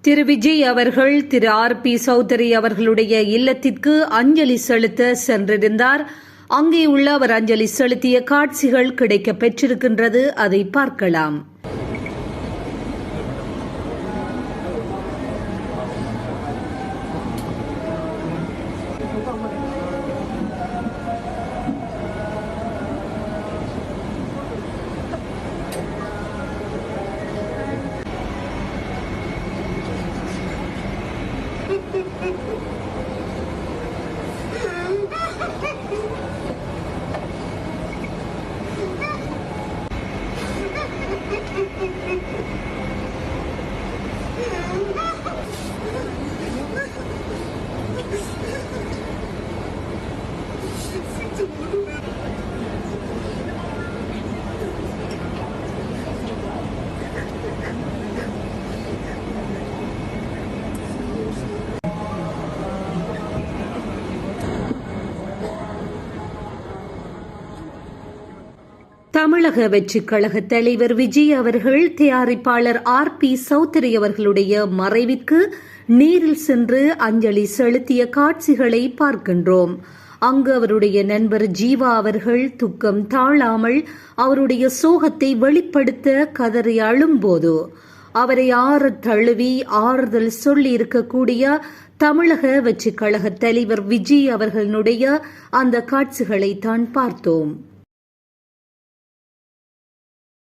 திரு விஜய் அவர்கள் திரு ஆர்.பி. சௌத்ரி அவர்களுடைய இல்லத்திற்கு அஞ்சலி செலுத்த சென்றிருந்தார். அங்கே உள்ள அவர் அஞ்சலி செலுத்திய காட்சிகள் கிடைக்கப் பெற்றிருக்கின்றது. அதை பார்க்கலாம். தமிழக வெற்றிக் கழக தலைவர் விஜய் அவர்கள் தயாரிப்பாளர் ஆர்.பி. சௌத்ரி அவர்களுடைய மறைவிற்கு நேரில் சென்று அஞ்சலி செலுத்திய காட்சிகளை பார்க்கின்றோம். அங்கு அவருடைய நண்பர் ஜீவா அவர்கள் துக்கம் தாழாமல் அவருடைய சோகத்தை வெளிப்படுத்த கதறி அழும்போது அவரை தழுவி ஆறுதல் சொல்லி இருக்கக்கூடிய தமிழக வெற்றிக் கழக தலைவர் விஜய் அவர்களுடைய அந்த காட்சிகளை தான் பார்த்தோம்.